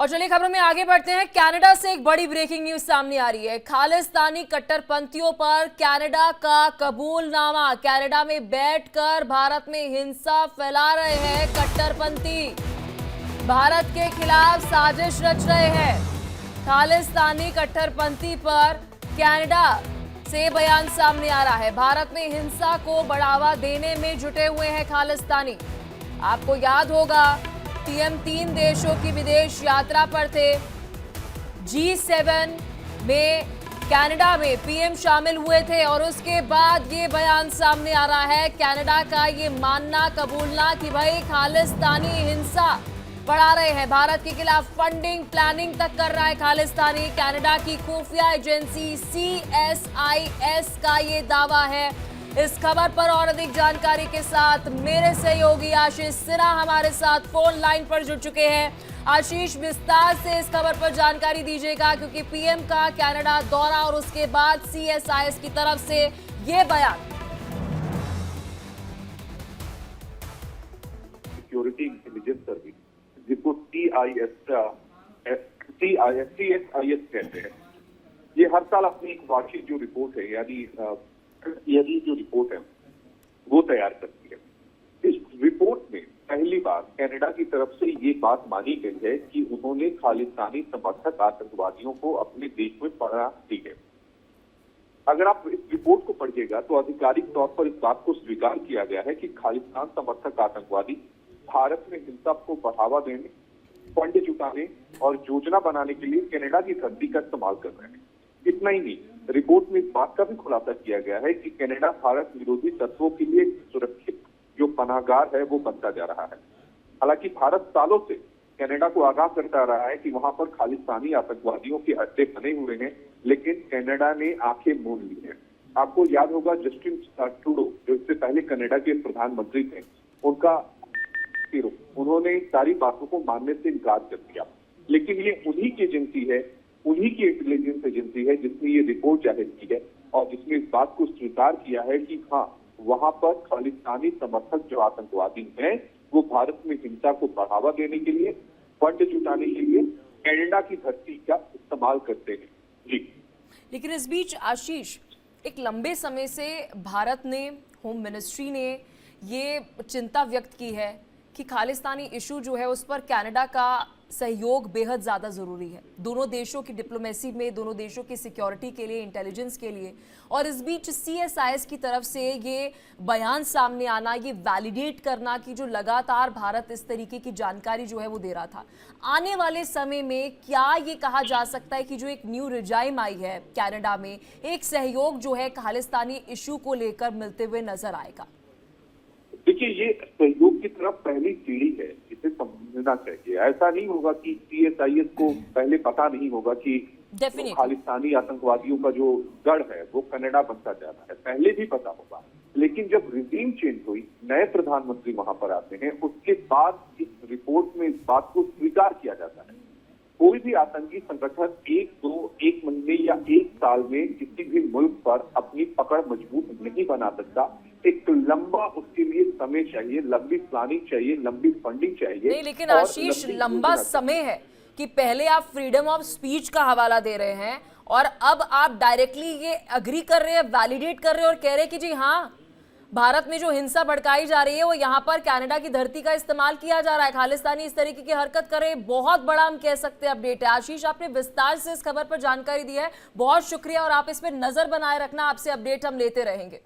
और चलिए खबरों में आगे बढ़ते हैं। कनाडा से एक बड़ी ब्रेकिंग न्यूज सामने आ रही है। खालिस्तानी कट्टरपंथियों पर कनाडा का कबूलनामा। कनाडा में बैठकर भारत में हिंसा फैला रहे हैं कट्टरपंथी, भारत के खिलाफ साजिश रच रहे हैं। खालिस्तानी कट्टरपंथी पर कनाडा से बयान सामने आ रहा है। भारत में हिंसा को बढ़ावा देने में जुटे हुए हैं खालिस्तानी। आपको याद होगा पीएम 3 देशों की विदेश यात्रा पर थे। G7 में कनाडा में पीएम शामिल हुए थे और उसके बाद ये बयान सामने आ रहा है। कनाडा का ये मानना कबूलना कि भाई खालिस्तानी हिंसा बढ़ा रहे हैं, भारत के खिलाफ फंडिंग प्लानिंग तक कर रहा है खालिस्तानी। कनाडा की खुफिया एजेंसी CSIS का ये दावा है। इस खबर पर और अधिक जानकारी के साथ मेरे सहयोगी आशीष सिन्हा हमारे साथ फोन लाइन पर जुड़ चुके हैं। आशीष, विस्तार से इस खबर पर जानकारी दीजिएगा, क्योंकि पीएम का कनाडा दौरा और उसके बाद CSIS की तरफ से ये बयान। सिक्योरिटी इंटेलिजेंस सर्विस, जिसको CSIS कहते हैं, ये हर साल अपनी एक वार्षिक जो रिपोर्ट है यानी जो रिपोर्ट है वो तैयार करती है। इस रिपोर्ट में पहली बार कनाडा की तरफ से ये बात मानी गई है कि उन्होंने खालिस्तानी समर्थक आतंकवादियों को अपने देश में पनाह दी है। अगर आप इस रिपोर्ट को पढ़िएगा तो आधिकारिक तौर पर इस बात को स्वीकार किया गया है कि खालिस्तान समर्थक आतंकवादी भारत में हिंसा को बढ़ावा देने, फंड जुटाने और योजना बनाने के लिए कनाडा की धरती का इस्तेमाल कर रहे हैं। इतना ही नहीं, रिपोर्ट में इस बात का भी खुलासा किया गया है कि कनाडा भारत विरोधी तत्वों के लिए सुरक्षित जो पनाहगार है वो बनता जा रहा है। हालांकि भारत सालों से कनाडा को आगाह करता रहा है कि वहां पर खालिस्तानी आतंकवादियों के अड्डे बने हुए हैं, लेकिन कनाडा ने आंखें मूंद ली हैं। आपको याद होगा जस्टिन ट्रूडो, जो इससे पहले कनाडा के प्रधानमंत्री थे, उन्होंने सारी बातों को मानने से इनकार कर दिया। लेकिन ये उन्हीं की एजेंसी है, उन्हीं की इंटेलिजेंस एजेंसी है जिसने ये रिपोर्ट जाहिर की है और जिसने इस बात को स्वीकार किया है कि हाँ, वहां पर खालिस्तानी समर्थक जो आतंकवादी हैं वो भारत में हिंसा को बढ़ावा देने के लिए, फंड जुटाने के लिए कनाडा की धरती का इस्तेमाल करते हैं। जी, लेकिन इस बीच आशीष, एक लंबे समय से भारत ने, होम मिनिस्ट्री ने ये चिंता व्यक्त की है कि खालिस्तानी इशू जो है उस पर कनाडा का सहयोग बेहद ज़्यादा ज़रूरी है, दोनों देशों की डिप्लोमेसी में, दोनों देशों की सिक्योरिटी के लिए, इंटेलिजेंस के लिए। और इस बीच CSIS की तरफ से ये बयान सामने आना, ये वैलिडेट करना कि जो लगातार भारत इस तरीके की जानकारी जो है वो दे रहा था। आने वाले समय में क्या ये कहा जा सकता है कि जो एक न्यू रिजाइम आई है कनाडा में, एक सहयोग जो है खालिस्तानी इशू को लेकर मिलते हुए नजर आएगा? देखिए, ये सहयोग की तरफ पहली सीढ़ी है, इसे समझना चाहिए। ऐसा नहीं होगा कि CSIS को पहले पता नहीं होगा कि खालिस्तानी आतंकवादियों का जो गढ़ है वो कनाडा बनता जा रहा है, पहले भी पता होगा। लेकिन जब रिजीम चेंज हुई, नए प्रधानमंत्री वहां पर आते हैं, उसके बाद इस रिपोर्ट में इस बात को स्वीकार किया जाता है। कोई भी आतंकी संगठन एक महीने या एक साल में किसी भी मुल्क पर अपनी पकड़ मजबूत नहीं बना सकता। एक लंबा उसके लिए समय चाहिए, लंबी प्लानिंग चाहिए, लंबी फंडिंग चाहिए। नहीं, लेकिन आशीष, लंबा समय है कि पहले आप फ्रीडम ऑफ स्पीच का हवाला दे रहे हैं और अब आप डायरेक्टली ये अग्री कर रहे हैं, वैलिडेट कर रहे हैं और कह रहे हैं कि जी हाँ, भारत में जो हिंसा भड़काई जा रही है वो यहाँ पर कनाडा की धरती का इस्तेमाल किया जा रहा है, खालिस्तानी इस तरीके की हरकत कर रहे हैं। बहुत बड़ा हम कह सकते हैं अपडेट है। आशीष, आपने विस्तार से इस खबर पर जानकारी दी है, बहुत शुक्रिया और आप इस पर नजर बनाए रखना, आपसे अपडेट हम लेते रहेंगे।